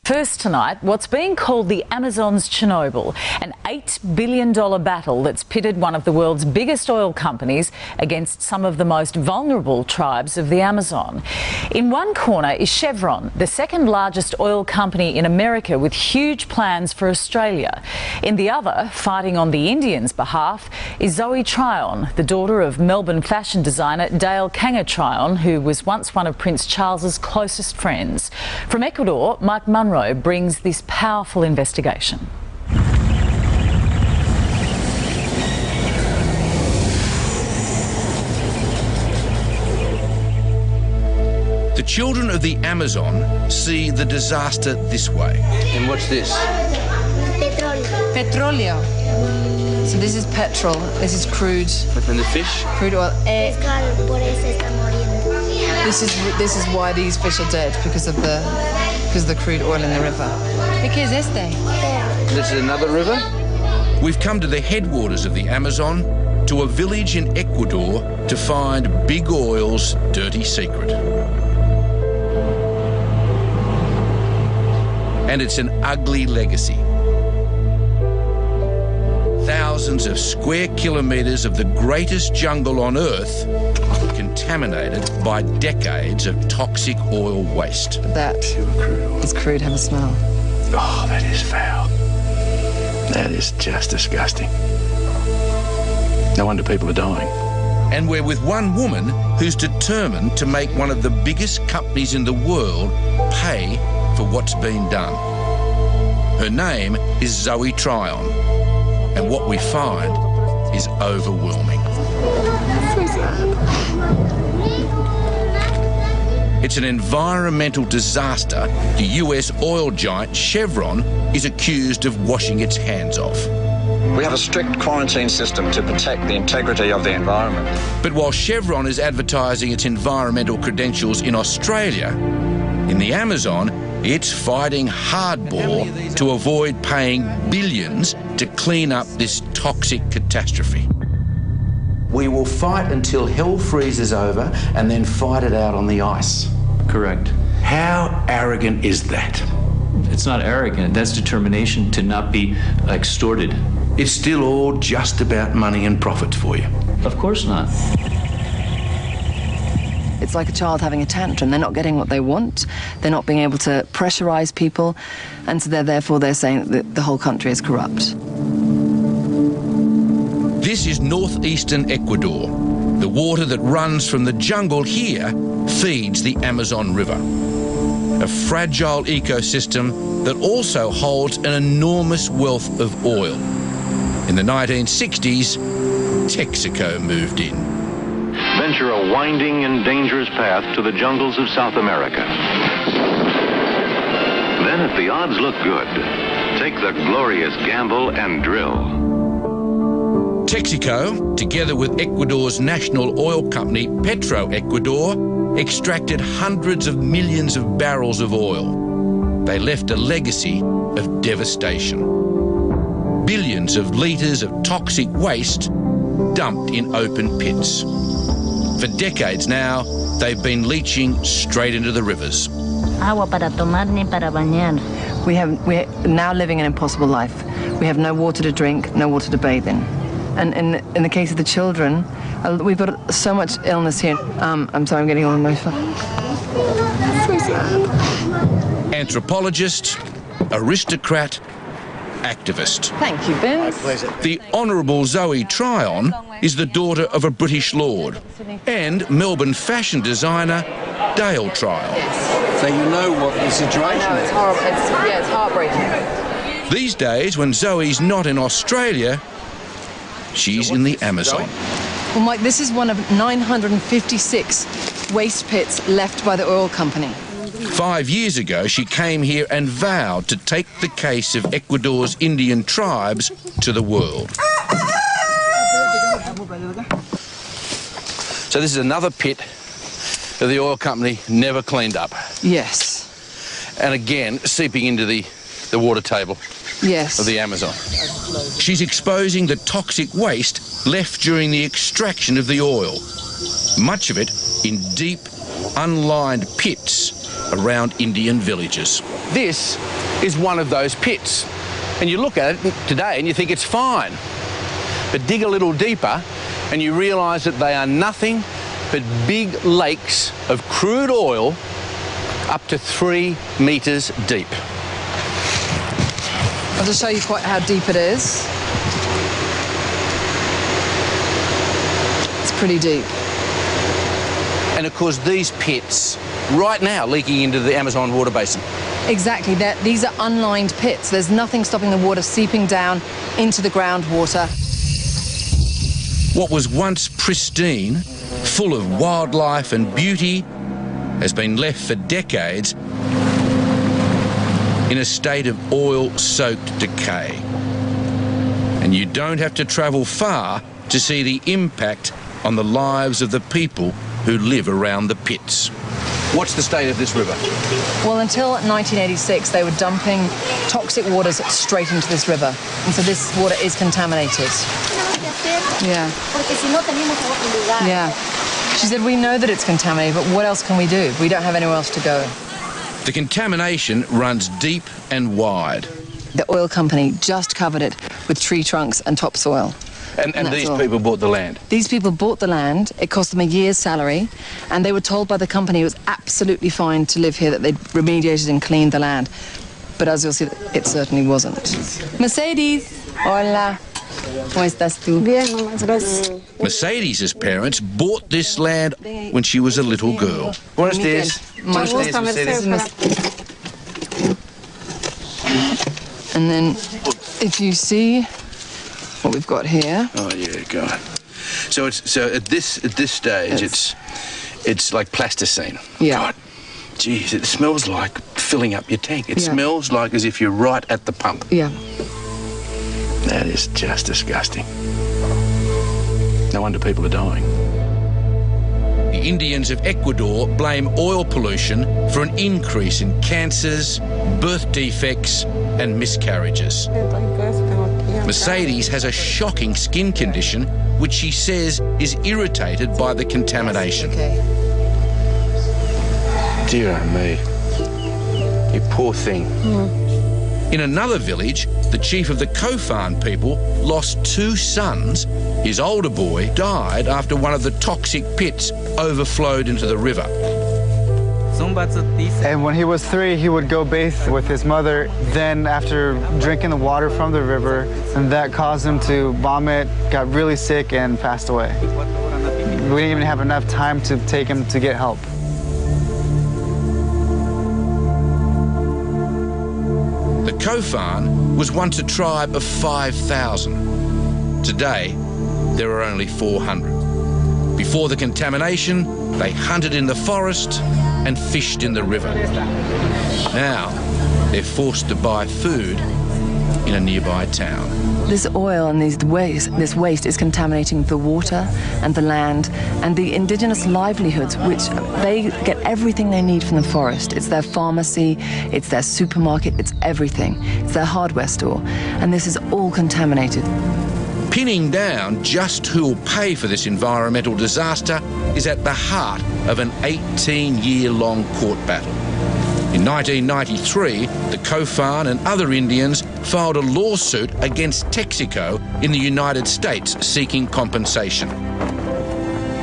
First tonight, what's being called the Amazon's Chernobyl, an $8 billion battle that's pitted one of the world's biggest oil companies against some of the most vulnerable tribes of the Amazon. In one corner is Chevron, the second largest oil company in America with huge plans for Australia. In the other, fighting on the Indians' behalf, is Zoe Tryon, the daughter of Melbourne fashion designer Dale Kanga Tryon, who was once one of Prince Charles's closest friends. From Ecuador, Mike Munro brings this powerful investigation. The children of the Amazon see the disaster this way. And what's this? Petróleo. So this is petrol, this is crude. And the fish? Crude oil. This is why these fish are dead, because of the crude oil in the river. ¿Qué es este? This is another river? We've come to the headwaters of the Amazon, to a village in Ecuador, to find Big Oil's dirty secret. And it's an ugly legacy. Thousands of square kilometres of the greatest jungle on Earth contaminated by decades of toxic oil waste. That is crude. Have a smell. Oh, that is foul. That is just disgusting. No wonder people are dying. And we're with one woman who's determined to make one of the biggest companies in the world pay for what's been done. Her name is Zoe Tryon, and what we find is overwhelming. It's an environmental disaster the US oil giant Chevron is accused of washing its hands of. We have a strict quarantine system to protect the integrity of the environment. But while Chevron is advertising its environmental credentials in Australia, in the Amazon, it's fighting hardball to avoid paying billions to clean up this toxic catastrophe. We will fight until hell freezes over and then fight it out on the ice. Correct. How arrogant is that? It's not arrogant. That's determination to not be extorted. It's still all just about money and profits for you. Of course not. It's like a child having a tantrum. They're not getting what they want. They're not being able to pressurize people. And so therefore they're saying that the whole country is corrupt. This is northeastern Ecuador. The water that runs from the jungle here feeds the Amazon River. A fragile ecosystem that also holds an enormous wealth of oil. In the 1960s, Texaco moved in. Venture a winding and dangerous path to the jungles of South America. Then, if the odds look good, take the glorious gamble and drill. Texaco, together with Ecuador's national oil company Petroecuador, extracted hundreds of millions of barrels of oil. They left a legacy of devastation. Billions of litres of toxic waste dumped in open pits. For decades now, they've been leaching straight into the rivers. Agua para tomar ni para bañar. We're now living an impossible life. We have no water to drink, no water to bathe in. And in the case of the children, we've got so much illness here. I'm sorry, I'm getting all emotional. So sad. Anthropologist, aristocrat, activist. Thank you, Vince. My pleasure. The Honourable Zoe Tryon is the daughter of a British lord and Melbourne fashion designer Dale Tryon. So you know what the situation It's is. horrible. It's heartbreaking. These days, when Zoe's not in Australia, she's in the Amazon. Well, Mike, this is one of 956 waste pits left by the oil company. 5 years ago, she came here and vowed to take the case of Ecuador's Indian tribes to the world. So this is another pit that the oil company never cleaned up. Yes. And again, seeping into the water table Yes. of the Amazon. She's exposing the toxic waste left during the extraction of the oil, much of it in deep, unlined pits around Indian villages. This is one of those pits. And you look at it today and you think it's fine. But dig a little deeper and you realise that they are nothing but big lakes of crude oil up to 3 metres deep. I'll just show you quite how deep it is. It's pretty deep. And of course these pits right now leaking into the Amazon water basin. Exactly. These are unlined pits. There's nothing stopping the water seeping down into the groundwater. What was once pristine, full of wildlife and beauty, has been left for decades in a state of oil-soaked decay. And you don't have to travel far to see the impact on the lives of the people who live around the pits. What's the state of this river? Well, until 1986, they were dumping toxic waters straight into this river. And so this water is contaminated. Yeah. Yeah. She said, we know that it's contaminated, but what else can we do? We don't have anywhere else to go. The contamination runs deep and wide. The oil company just covered it with tree trunks and topsoil. And these people bought the land? These people bought the land. It cost them a year's salary, and they were told by the company it was absolutely fine to live here, that they'd remediated and cleaned the land. But as you'll see, it certainly wasn't. Mercedes, hola. ¿Cómo estás tú? Bien, mamá, gracias. Mercedes' parents bought this land when she was a little girl. Buenos dias. Me gusta Mercedes. And then, if you see what we've got here. Oh yeah, God. So at this stage, it's like plasticine. Yeah. God, geez, it smells like filling up your tank. It smells like as if you're right at the pump. Yeah. That is just disgusting. No wonder people are dying. The Indians of Ecuador blame oil pollution for an increase in cancers, birth defects, and miscarriages. Mercedes has a shocking skin condition which she says is irritated by the contamination. Okay. Dear me. You poor thing. In another village, the chief of the Kofan people lost 2 sons. His older boy died after one of the toxic pits overflowed into the river. And when he was 3, he would go bathe with his mother. Then after drinking the water from the river, and that caused him to vomit, got really sick, and passed away. We didn't even have enough time to take him to get help. The Kofan was once a tribe of 5,000. Today, there are only 400. Before the contamination, they hunted in the forest and fished in the river. Now, they're forced to buy food in a nearby town. This oil and this waste is contaminating the water and the land and the indigenous livelihoods, which they get everything they need from the forest. It's their pharmacy, it's their supermarket, it's everything. It's their hardware store. And this is all contaminated. Pinning down just who'll pay for this environmental disaster is at the heart of an 18-year-long court battle. In 1993, the Kofan and other Indians filed a lawsuit against Texaco in the United States seeking compensation.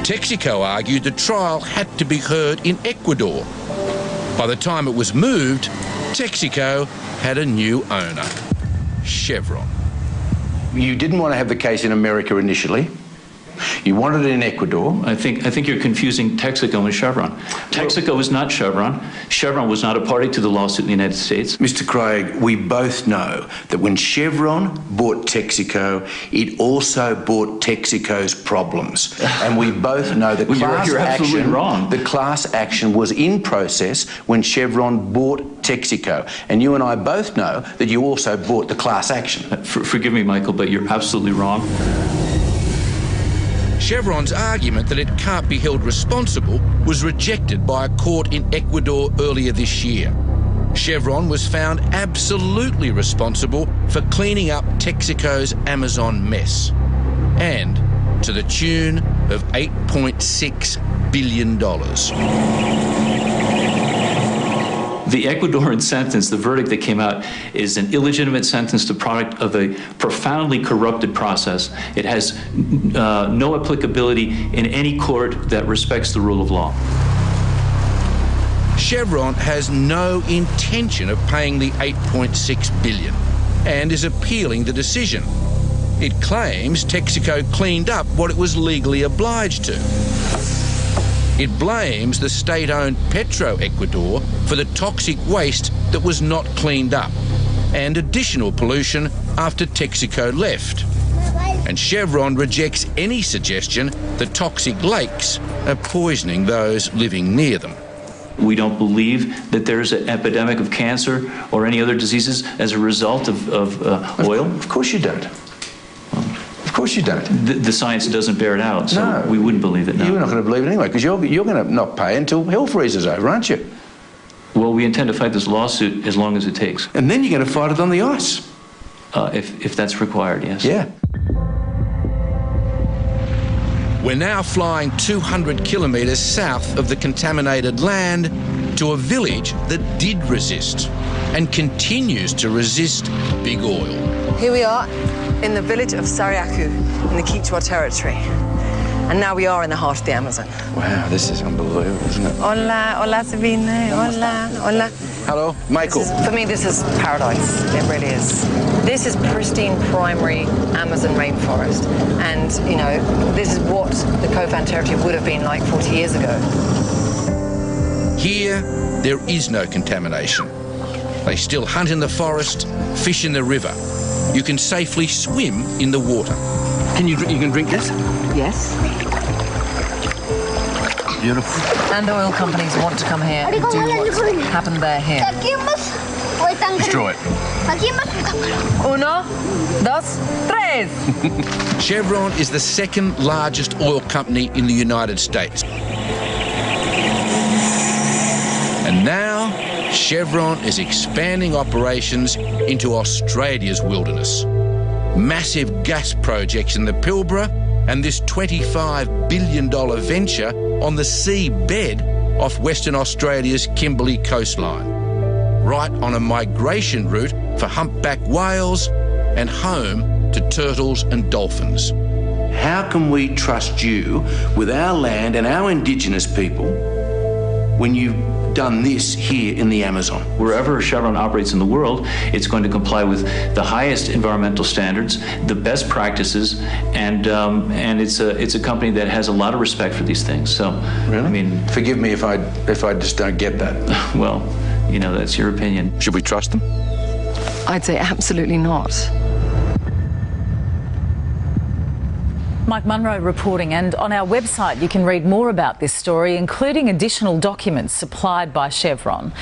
Texaco argued the trial had to be heard in Ecuador. By the time it was moved, Texaco had a new owner, Chevron. You didn't want to have the case in America initially. You wanted it in Ecuador. I think you're confusing Texaco and Chevron. Texaco is not Chevron. Chevron was not a party to the lawsuit in the United States. Mr. Craig, we both know that when Chevron bought Texaco, it also bought Texaco's problems. And we both know that You're absolutely wrong. The class action was in process when Chevron bought Texaco. And you and I both know that you also bought the class action. Forgive me, Michael, but you're absolutely wrong. Chevron's argument that it can't be held responsible was rejected by a court in Ecuador earlier this year. Chevron was found absolutely responsible for cleaning up Texaco's Amazon mess, and to the tune of $8.6 billion. The Ecuadorian sentence, the verdict that came out, is an illegitimate sentence, the product of a profoundly corrupted process. It has no applicability in any court that respects the rule of law. Chevron has no intention of paying the $8.6 billion and is appealing the decision. It claims Texaco cleaned up what it was legally obliged to. It blames the state-owned Petroecuador for the toxic waste that was not cleaned up and additional pollution after Texaco left. And Chevron rejects any suggestion that toxic lakes are poisoning those living near them. We don't believe that there's an epidemic of cancer or any other diseases as a result of oil. Of course you don't. Of course you don't. The science doesn't bear it out, so we wouldn't believe it, no. You're not going to believe it anyway, because you're going to not pay until hell freezes over, aren't you? Well, we intend to fight this lawsuit as long as it takes. And then you're going to fight it on the ice. If that's required, yes. Yeah. We're now flying 200 kilometres south of the contaminated land to a village that did resist and continues to resist big oil. Here we are in the village of Sariaku in the Quechua territory. And now we are in the heart of the Amazon. Wow, this is unbelievable, isn't it? Hola, hola Sabine, hola, hola. Hello, Michael. For me, this is paradise. It really is. This is pristine primary Amazon rainforest. And, you know, this is what the Kofan territory would have been like 40 years ago. Here, there is no contamination. They still hunt in the forest, fish in the river. You can safely swim in the water. You can drink this? Yes. Beautiful. And the oil companies want to come here and do what happened there here. Destroy it. Uno, dos, tres. Chevron is the second largest oil company in the United States. And now, Chevron is expanding operations into Australia's wilderness. Massive gas projects in the Pilbara and this $25 billion venture on the seabed off Western Australia's Kimberley coastline, right on a migration route for humpback whales and home to turtles and dolphins. How can we trust you with our land and our Indigenous people when you've done this here in the Amazon? Wherever Chevron operates in the world, it's going to comply with the highest environmental standards, the best practices, and it's a company that has a lot of respect for these things. So, really? I mean, forgive me if I just don't get that. Well, you know, that's your opinion. Should we trust them? I'd say absolutely not. Mike Munro reporting, and on our website you can read more about this story, including additional documents supplied by Chevron.